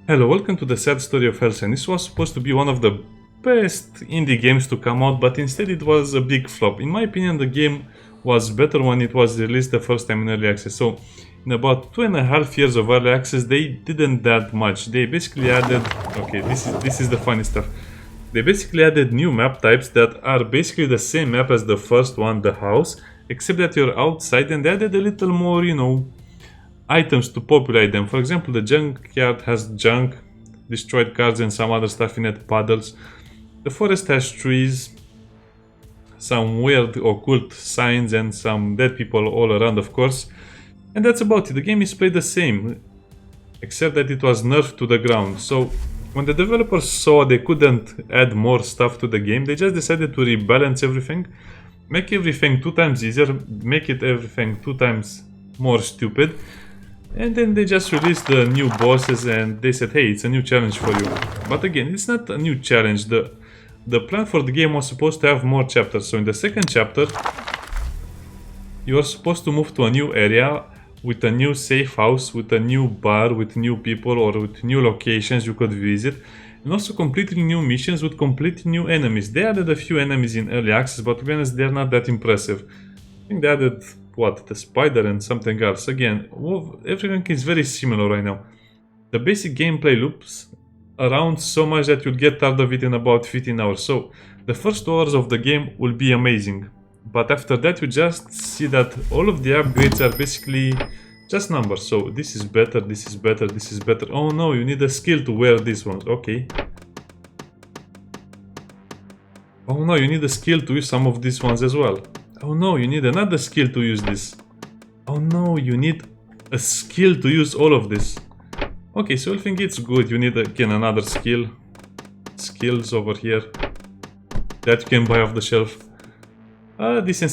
Hello, welcome to the sad story of HellSign. This was supposed to be one of the best indie games to come out, but instead it was a big flop. In my opinion, the game was better when it was released the first time in early access. So, in about 2.5 years of early access, they didn't add much. They basically added... Okay, this is the funny stuff. They basically added new map types that are basically the same map as the first one, the house, except that you're outside, and they added a little more, you know, items to populate them. For example, the junkyard has junk, destroyed cars and some other stuff in it, puddles. The forest has trees, some weird occult signs and some dead people all around, of course. And that's about it. The game is played the same, except that it was nerfed to the ground. So when the developers saw they couldn't add more stuff to the game, they just decided to rebalance everything, make everything 2 times easier, make it everything 2 times more stupid. And then they just released the new bosses and they said, hey, it's a new challenge for you. But again, it's not a new challenge. The plan for the game was supposed to have more chapters. So in the second chapter, you are supposed to move to a new area with a new safe house, with a new bar, with new people or with new locations you could visit. And also completely new missions with completely new enemies. They added a few enemies in early access, but to be honest, they're not that impressive. I think they added... what, the spider and something else. Again, everything is very similar right now. The basic gameplay loops around so much that you'll get tired of it in about 15 hours. So the first 2 hours of the game will be amazing, but after that you just see that all of the upgrades are basically just numbers. So this is better, this is better, this is better. Oh no, you need a skill to wear these ones. Okay. Oh no, you need a skill to use some of these ones as well. Oh no, you need another skill to use this. Oh no, you need a skill to use all of this. Okay, so I think it's good. You need again another skill. Skills over here that you can buy off the shelf. Decent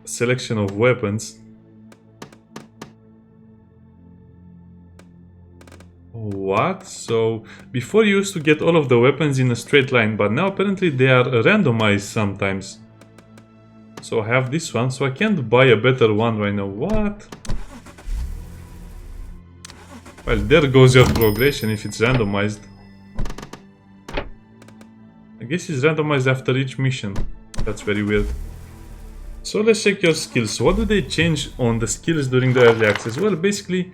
selection of weapons. What? So before you used to get all of the weapons in a straight line, but now apparently they are randomized sometimes. So I have this one, so I can't buy a better one right now. What? Well, there goes your progression if it's randomized. I guess it's randomized after each mission. That's very weird. So let's check your skills. What do they change on the skills during the early access? Well, basically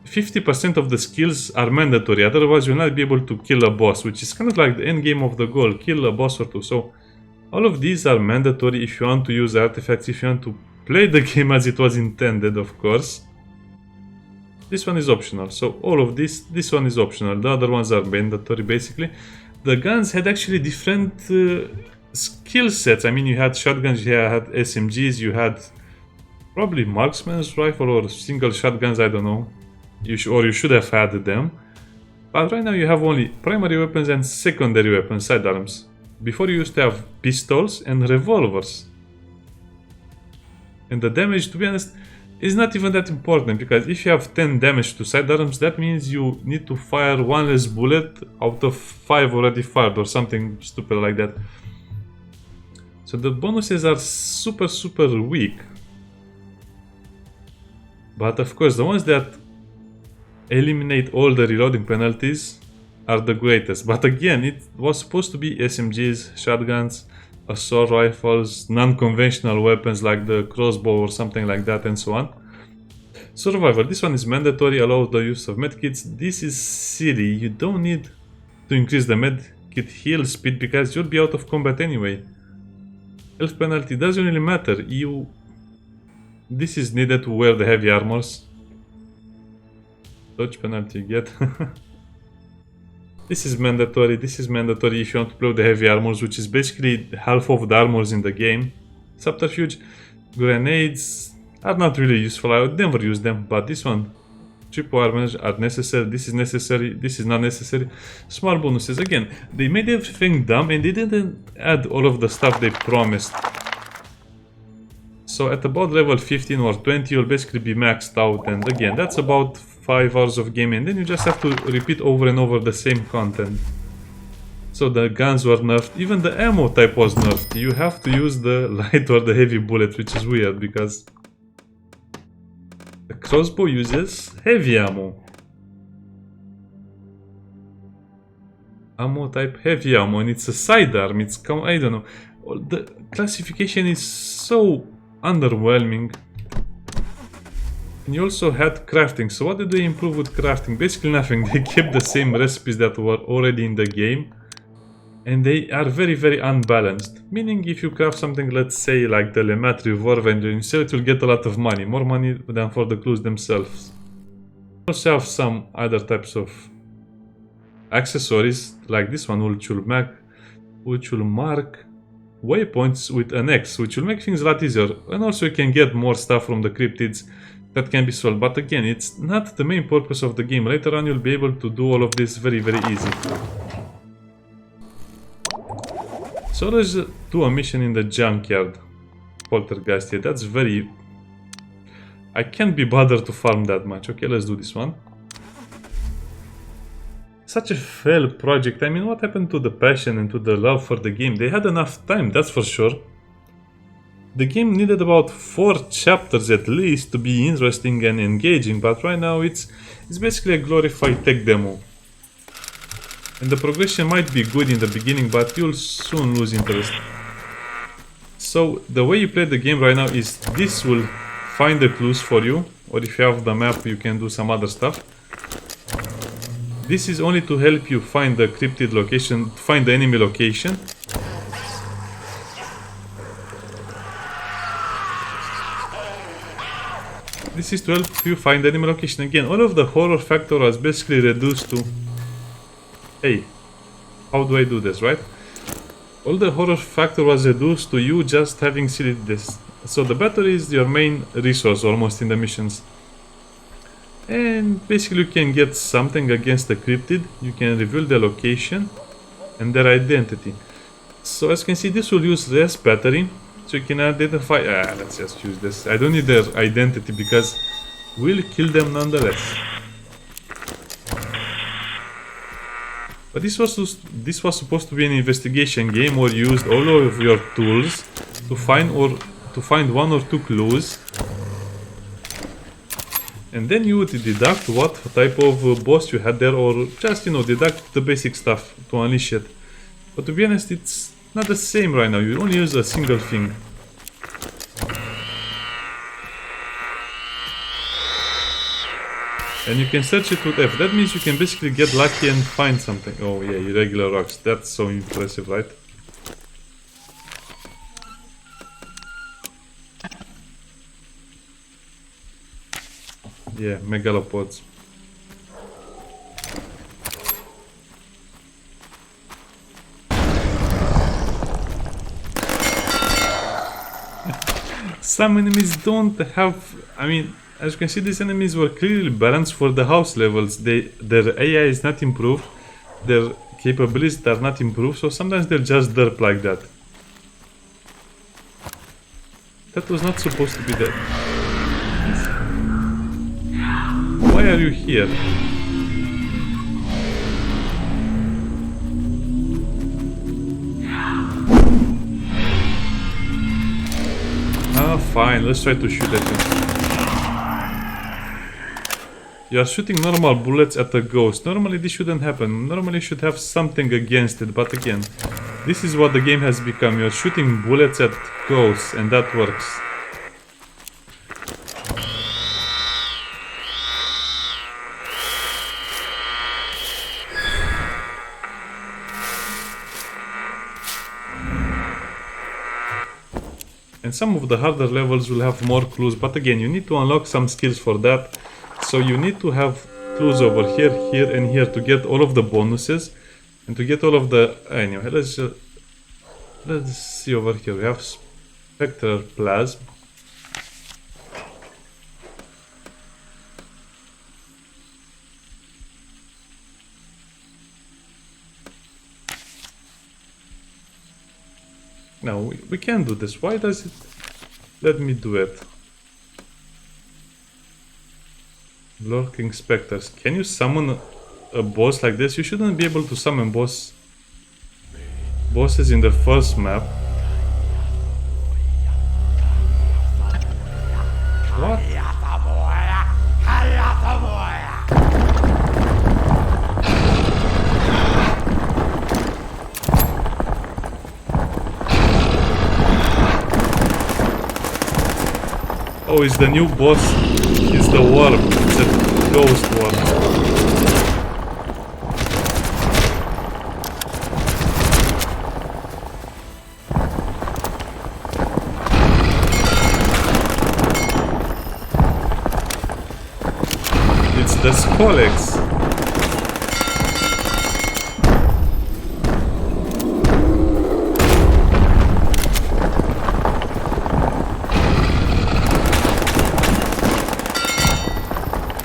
50% of the skills are mandatory, otherwise you'll not be able to kill a boss, which is kind of like the end game of the goal, kill a boss or two. So all of these are mandatory if you want to use artifacts, if you want to play the game as it was intended, of course. This one is optional, so all of this one is optional, the other ones are mandatory basically. The guns had actually different skill sets. I mean, you had shotguns, you had SMGs, you had probably marksman's rifle or single shotguns, I don't know. You should have had them. But right now you have only primary weapons and secondary weapons, sidearms. Before you used to have pistols and revolvers. And the damage, to be honest, is not even that important, because if you have 10 damage to sidearms, that means you need to fire 1 less bullet out of 5 already fired or something stupid like that. So the bonuses are super weak. But of course the ones that eliminate all the reloading penalties are the greatest. But again, it was supposed to be SMGs, shotguns, assault rifles, non-conventional weapons like the crossbow or something like that, and so on. Survivor, this one is mandatory, allows the use of medkits. This is silly, you don't need to increase the medkit heal speed because you'll be out of combat anyway. Health penalty doesn't really matter, this is needed to wear the heavy armors. Dodge penalty you get. This is mandatory if you want to play the heavy armors, which is basically half of the armors in the game. Subterfuge, grenades are not really useful, I would never use them, but this one, triple armors are necessary, this is necessary, this is not necessary. Small bonuses, again, they made everything dumb and they didn't add all of the stuff they promised. So at about level 15 or 20 you'll basically be maxed out, and again, that's about 5 hours of gaming, and then you just have to repeat over and over the same content. So the guns were nerfed, even the ammo type was nerfed. You have to use the light or the heavy bullet, which is weird because the crossbow uses heavy ammo. Ammo type heavy ammo, and it's a sidearm. It's I don't know. The classification is so underwhelming. And you also had crafting. So what did they improve with crafting? Basically nothing. They kept the same recipes that were already in the game. And they are very, very unbalanced. Meaning if you craft something, let's say like the Lemaitre Revolver, and you sell it, you'll get a lot of money. More money than for the clues themselves. You also have some other types of accessories, like this one, which will mark waypoints with an X, which will make things a lot easier. And also you can get more stuff from the cryptids that can be sold. But again, it's not the main purpose of the game. Later on you'll be able to do all of this very, very easy. So let's do a mission in the junkyard. Poltergeist here. That's very... I can't be bothered to farm that much. Okay, let's do this one. Such a failed project. I mean, what happened to the passion and to the love for the game? They had enough time, that's for sure. The game needed about 4 chapters at least to be interesting and engaging, but right now it's basically a glorified tech demo. And the progression might be good in the beginning, but you'll soon lose interest. So the way you play the game right now is this will find the clues for you, or if you have the map you can do some other stuff. This is only to help you find the cryptid location, find the enemy location. This is to help you find the enemy location. Again, all of the horror factor was basically reduced to... Hey, how do I do this, right? All the horror factor was reduced to you just having seen this. So the battery is your main resource almost in the missions. And basically you can get something against the cryptid. You can reveal the location and their identity. So as you can see, this will use less battery. So you can identify... let's just use this. I don't need their identity because we'll kill them nonetheless. But this was supposed to be an investigation game where you used all of your tools to find 1 or 2 clues, and then you would deduct what type of boss you had there, or just, you know, deduct the basic stuff to unleash it. But to be honest, it's not the same right now. You only use a single thing. And you can search it with F. That means you can basically get lucky and find something. Oh yeah, irregular rocks. That's so impressive, right? Yeah, megalopods. Some enemies don't have... I mean... As you can see, these enemies were clearly balanced for the house levels. Their AI is not improved, their capabilities are not improved, so sometimes they're just derp like that. That was not supposed to be that. Why are you here? Ah, fine, let's try to shoot at you. You are shooting normal bullets at a ghost. Normally this shouldn't happen. Normally you should have something against it, but again, this is what the game has become. You are shooting bullets at ghosts, and that works. And some of the harder levels will have more clues, but again, you need to unlock some skills for that. So you need to have clues over here, here and here to get all of the bonuses and to get all of the... Anyway, let's see over here. We have Spectral Plasm. No, we can't do this. Why does it let me do it? Lurking specters. Can you summon a boss like this? You shouldn't be able to summon bosses in the first map. What? Oh, it's the new boss. It's the worm. It's a ghost worm. It's the Skolex.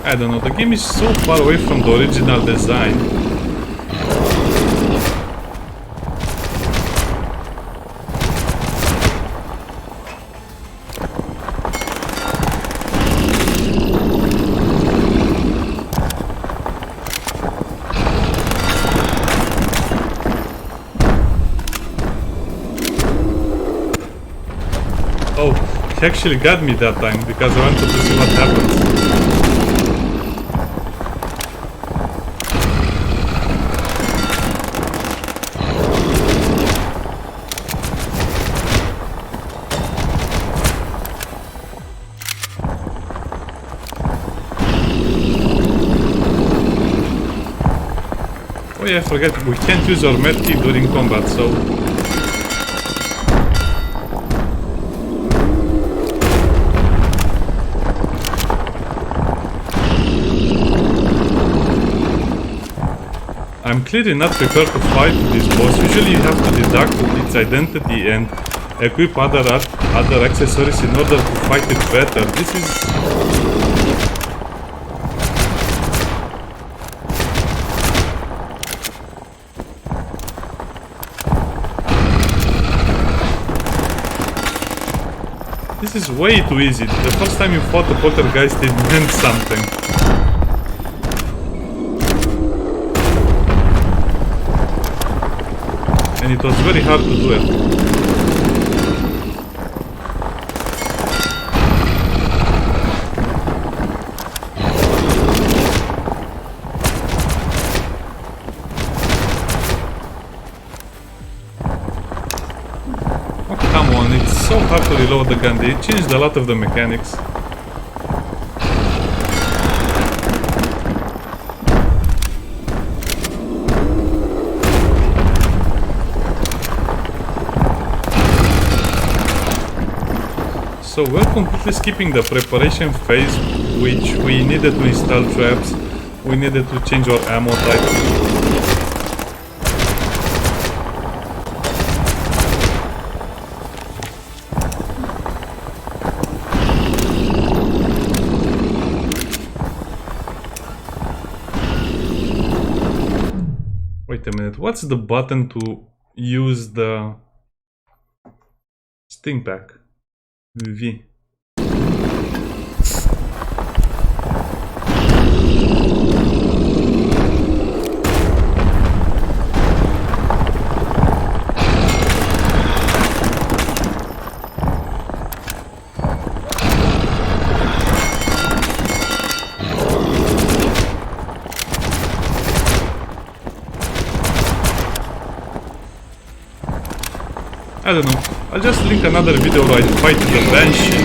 I don't know, the game is so far away from the original design. Oh, he actually got me that time because I wanted to see what happens. Oh yeah, I forget, we can't use our medkit during combat, so... I'm clearly not prepared to fight this boss. Usually you have to deduct its identity and equip other accessories in order to fight it better. This is... This is way too easy. The first time you fought a poltergeist, it meant something. And it was very hard to do it. Come on, it's so hard to reload the gun. They changed a lot of the mechanics. So we're completely skipping the preparation phase, which we needed to install traps, we needed to change our ammo type. Wait a minute, what's the button to use the sting pack? V. I don't know. I'll just link another video where I fight the Banshee.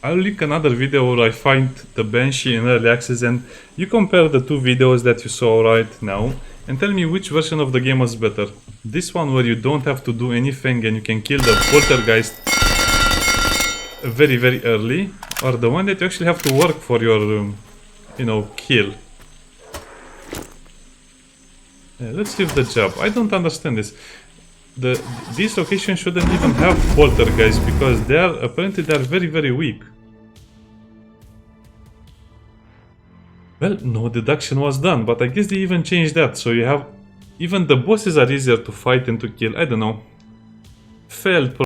I'll link another video where I find the Banshee in early access and you compare the two videos that you saw right now and tell me which version of the game was better. This one where you don't have to do anything and you can kill the poltergeist very early, or the one that you actually have to work for your, you know, kill. Let's leave the job. I don't understand this. These locations shouldn't even have poltergeists because apparently they are very weak. Well, no deduction was done, but I guess they even changed that, so you have... Even the bosses are easier to fight and to kill. I don't know. Failed